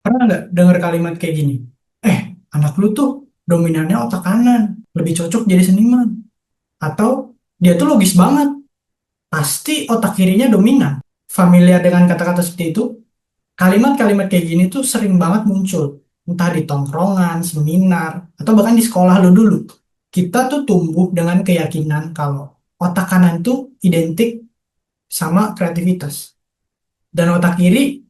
Pernah nggak dengar kalimat kayak gini? Eh, anak lu tuh dominannya otak kanan, lebih cocok jadi seniman. Atau dia tuh logis banget, pasti otak kirinya dominan. Familiar dengan kata-kata seperti itu? Kalimat-kalimat kayak gini tuh sering banget muncul. Entah di tongkrongan, seminar, atau bahkan di sekolah lu dulu. Kita tuh tumbuh dengan keyakinan kalau otak kanan tuh identik sama kreativitas. Dan otak kiri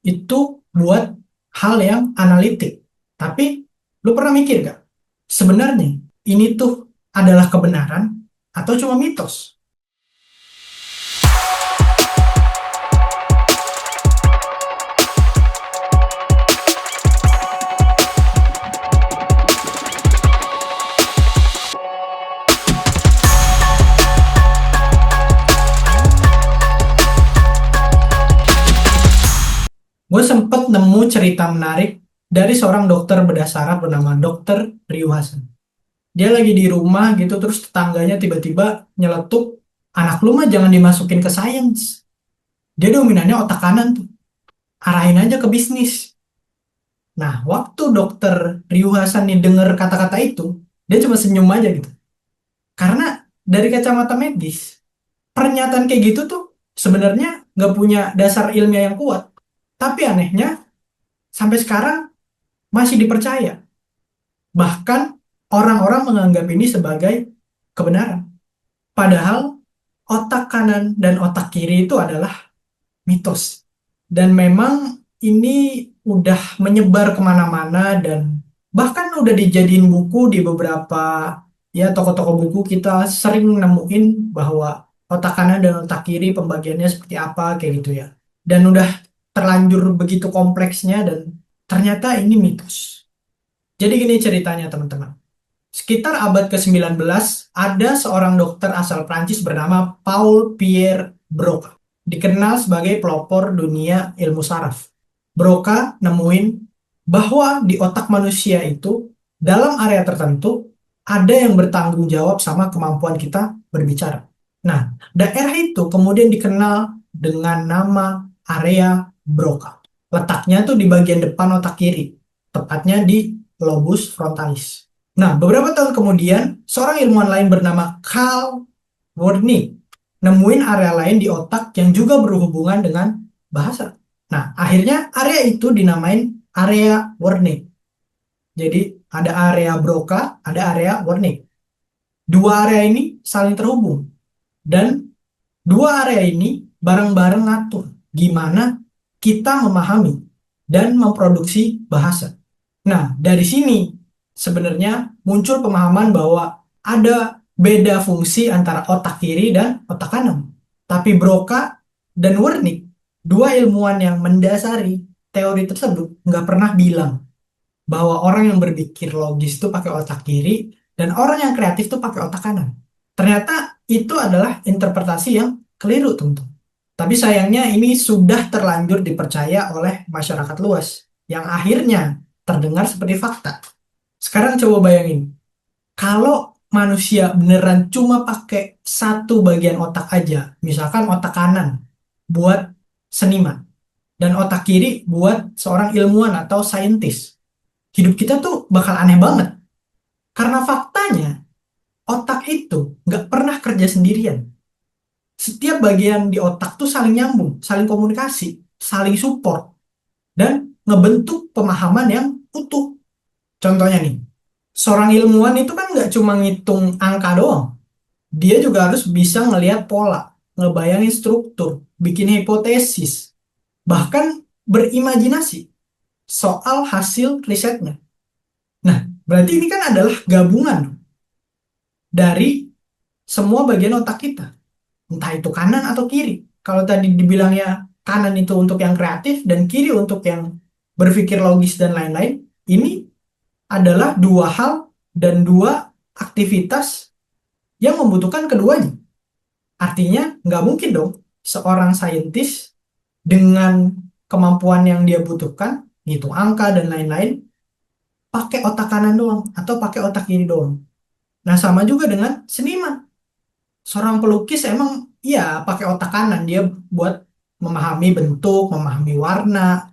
itu buat hal yang analitik. Tapi lu pernah mikir gak? Sebenarnya ini tuh adalah kebenaran atau cuma mitos? Gue sempet nemu cerita menarik dari seorang dokter bedah saraf bernama Dokter Riu Hasan. Dia lagi di rumah gitu, terus tetangganya tiba-tiba nyeletuk, anak lu mah jangan dimasukin ke sains. Dia dominannya otak kanan tuh, arahin aja ke bisnis. Nah, waktu dokter Riu Hasan nih denger kata-kata itu, dia cuma senyum aja gitu. Karena dari kacamata medis, pernyataan kayak gitu tuh sebenarnya nggak punya dasar ilmiah yang kuat. Tapi anehnya, sampai sekarang masih dipercaya. Bahkan orang-orang menganggap ini sebagai kebenaran. Padahal otak kanan dan otak kiri itu adalah mitos. Dan memang ini udah menyebar kemana-mana dan bahkan udah dijadiin buku di beberapa ya toko-toko buku kita sering nemuin bahwa otak kanan dan otak kiri pembagiannya seperti apa kayak gitu ya. Dan udah terlanjur begitu kompleksnya dan ternyata ini mitos. Jadi gini ceritanya teman-teman. Sekitar abad ke-19, ada seorang dokter asal Prancis bernama Paul Pierre Broca. Dikenal sebagai pelopor dunia ilmu saraf. Broca nemuin bahwa di otak manusia itu, dalam area tertentu, ada yang bertanggung jawab sama kemampuan kita berbicara. Nah, daerah itu kemudian dikenal dengan nama area Broca. Letaknya tuh di bagian depan otak kiri, tepatnya di lobus frontalis. Nah, beberapa tahun kemudian, seorang ilmuwan lain bernama Carl Wernicke nemuin area lain di otak yang juga berhubungan dengan bahasa. Nah, akhirnya area itu dinamain area Wernicke. Jadi, ada area Broca, ada area Wernicke. Dua area ini saling terhubung. Dan dua area ini bareng-bareng ngatur gimana kita memahami dan memproduksi bahasa. Nah, dari sini sebenarnya muncul pemahaman bahwa ada beda fungsi antara otak kiri dan otak kanan. Tapi Broca dan Wernicke, dua ilmuwan yang mendasari teori tersebut, nggak pernah bilang bahwa orang yang berpikir logis itu pakai otak kiri dan orang yang kreatif itu pakai otak kanan. Ternyata itu adalah interpretasi yang keliru, tentu. Tapi sayangnya ini sudah terlanjur dipercaya oleh masyarakat luas, yang akhirnya terdengar seperti fakta. Sekarang coba bayangin, kalau manusia beneran cuma pakai satu bagian otak aja, misalkan otak kanan buat seniman, dan otak kiri buat seorang ilmuwan atau saintis, hidup kita tuh bakal aneh banget. Karena faktanya, otak itu nggak pernah kerja sendirian. Setiap bagian di otak tuh saling nyambung, saling komunikasi, saling support, dan ngebentuk pemahaman yang utuh. Contohnya nih, seorang ilmuwan itu kan nggak cuma ngitung angka doang. Dia juga harus bisa ngelihat pola, ngebayangin struktur, bikin hipotesis, bahkan berimajinasi soal hasil risetnya. Nah, berarti ini kan adalah gabungan dari semua bagian otak kita. Entah itu kanan atau kiri. Kalau tadi dibilangnya kanan itu untuk yang kreatif dan kiri untuk yang berpikir logis dan lain-lain, ini adalah dua hal dan dua aktivitas yang membutuhkan keduanya. Artinya nggak mungkin dong seorang saintis dengan kemampuan yang dia butuhkan, ngitung angka dan lain-lain, pakai otak kanan doang atau pakai otak kiri doang. Nah, sama juga dengan seniman. Seorang pelukis emang iya pakai otak kanan dia buat memahami bentuk, memahami warna,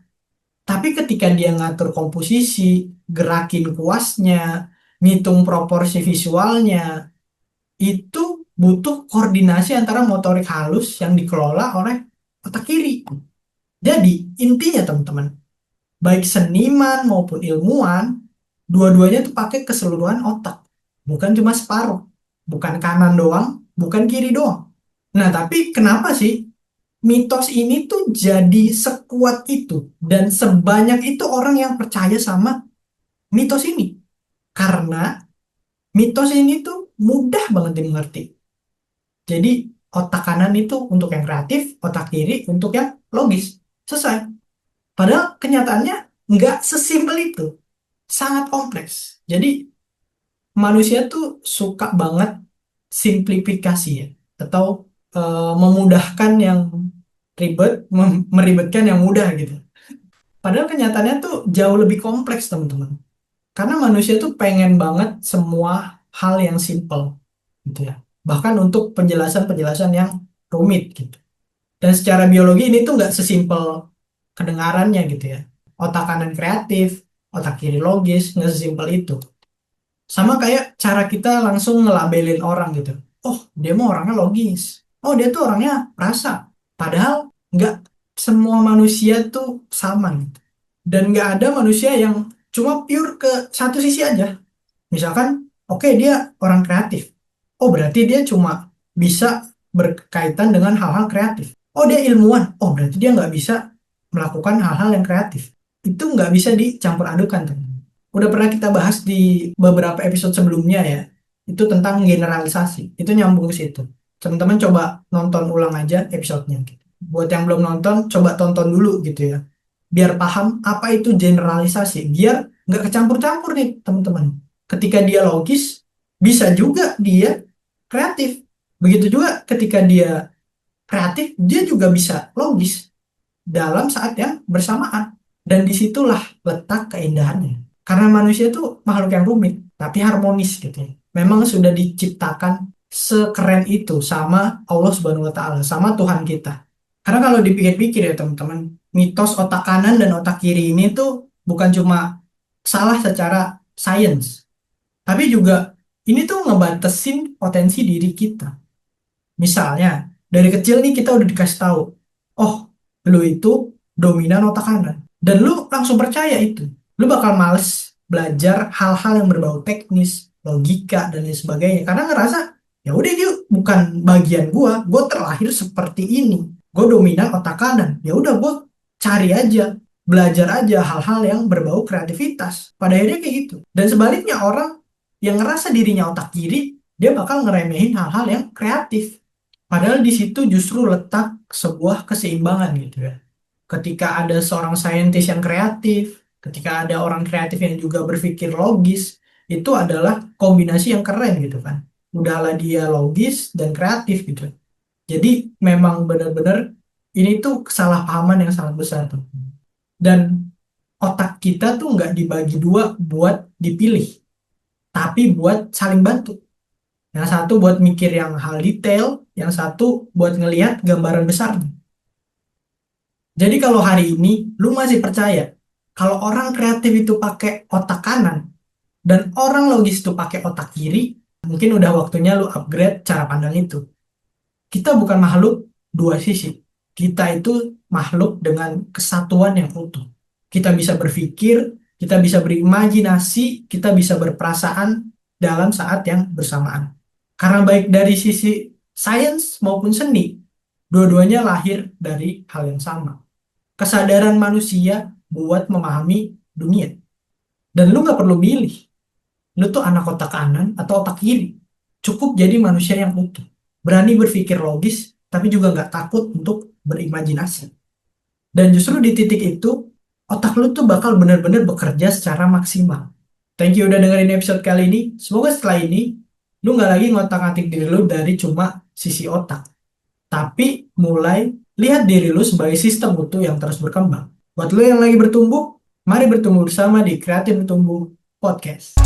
Tapi ketika dia ngatur komposisi, gerakin kuasnya, ngitung proporsi visualnya, itu butuh koordinasi antara motorik halus yang dikelola oleh otak kiri. Jadi, intinya teman-teman, baik seniman maupun ilmuwan, dua-duanya tuh pakai keseluruhan otak. Bukan cuma separuh. Bukan kanan doang, bukan kiri doang. Nah, tapi kenapa sih mitos ini tuh jadi sekuat itu dan sebanyak itu orang yang percaya sama mitos ini? Karena mitos ini tuh mudah banget dimengerti. Jadi otak kanan itu untuk yang kreatif, otak kiri untuk yang logis. Selesai. Padahal kenyataannya nggak sesimpel itu. Sangat kompleks. Jadi manusia tuh suka banget simplifikasi ya. Atau memudahkan yang ribet, meribetkan yang mudah gitu. Padahal kenyataannya tuh jauh lebih kompleks teman-teman. Karena manusia tuh pengen banget semua hal yang simple gitu ya. Bahkan untuk penjelasan-penjelasan yang rumit gitu. Dan secara biologi ini tuh nggak sesimpel kedengarannya gitu ya. Otak kanan kreatif, otak kiri logis, nggak sesimpel itu. Sama kayak cara kita langsung ngelabelin orang gitu. Oh, dia mah orangnya logis. Oh, dia tuh orangnya perasa. Padahal nggak semua manusia tuh sama gitu. Dan nggak ada manusia yang cuma pure ke satu sisi aja. Misalkan, oke dia orang kreatif. Oh, berarti dia cuma bisa berkaitan dengan hal-hal kreatif. Oh, dia ilmuwan. Oh, berarti dia nggak bisa melakukan hal-hal yang kreatif. Itu nggak bisa dicampur adukan, teman. Udah pernah kita bahas di beberapa episode sebelumnya ya. Itu tentang generalisasi. Itu nyambung ke situ. Teman-teman coba nonton ulang aja episodenya. Buat yang belum nonton, coba tonton dulu gitu ya. Biar paham apa itu generalisasi. Biar nggak kecampur-campur nih, teman-teman. Ketika dia logis, bisa juga dia kreatif. Begitu juga ketika dia kreatif, dia juga bisa logis dalam saat yang bersamaan. Dan disitulah letak keindahannya. Karena manusia itu makhluk yang rumit, tapi harmonis gitu ya. Memang sudah diciptakan sekeren itu sama Allah Subhanahu wa Ta'ala, sama Tuhan kita. Karena kalau dipikir-pikir ya teman-teman, mitos otak kanan dan otak kiri ini tuh bukan cuma salah secara sains, tapi juga ini tuh ngebatasin potensi diri kita. Misalnya, dari kecil nih kita udah dikasih tahu, oh, lu itu dominan otak kanan. Dan lu langsung percaya itu. Lu bakal males belajar hal-hal yang berbau teknis, logika, dan lain sebagainya. Karena ngerasa, ya udah dia bukan bagian gua terlahir seperti ini. Gua dominan otak kanan. Ya udah gua cari aja, belajar aja hal-hal yang berbau kreativitas. Pada akhirnya kayak gitu. Dan sebaliknya orang yang ngerasa dirinya otak kiri, dia bakal ngeremehin hal-hal yang kreatif. Padahal di situ justru letak sebuah keseimbangan gitu ya. Ketika ada seorang saintis yang kreatif, ketika ada orang kreatif yang juga berpikir logis, itu adalah kombinasi yang keren gitu kan. Udahlah dia logis dan kreatif gitu. Jadi memang benar-benar ini tuh kesalahpahaman yang sangat besar tuh. Dan otak kita tuh nggak dibagi dua buat dipilih, tapi buat saling bantu. Yang satu buat mikir yang hal detail, yang satu buat ngelihat gambaran besarnya. Jadi kalau hari ini lu masih percaya kalau orang kreatif itu pakai otak kanan dan orang logis itu pakai otak kiri, mungkin udah waktunya lu upgrade cara pandang itu. Kita bukan makhluk dua sisi. Kita itu makhluk dengan kesatuan yang utuh. Kita bisa berpikir, kita bisa berimajinasi, kita bisa berperasaan dalam saat yang bersamaan. Karena baik dari sisi sains maupun seni, dua-duanya lahir dari hal yang sama. Kesadaran manusia buat memahami dunia. Dan lu nggak perlu milih, lu tuh anak otak kanan atau otak kiri. Cukup jadi manusia yang utuh. Berani berpikir logis, tapi juga nggak takut untuk berimajinasi. Dan justru di titik itu, otak lu tuh bakal benar-benar bekerja secara maksimal. Thank you udah dengerin episode kali ini. Semoga setelah ini, lu nggak lagi ngotak-ngatik diri lu dari cuma sisi otak. Tapi mulai lihat diri lu sebagai sistem utuh yang terus berkembang. Buat lu yang lagi bertumbuh, mari bertumbuh bersama di Kreatif Bertumbuh Podcast.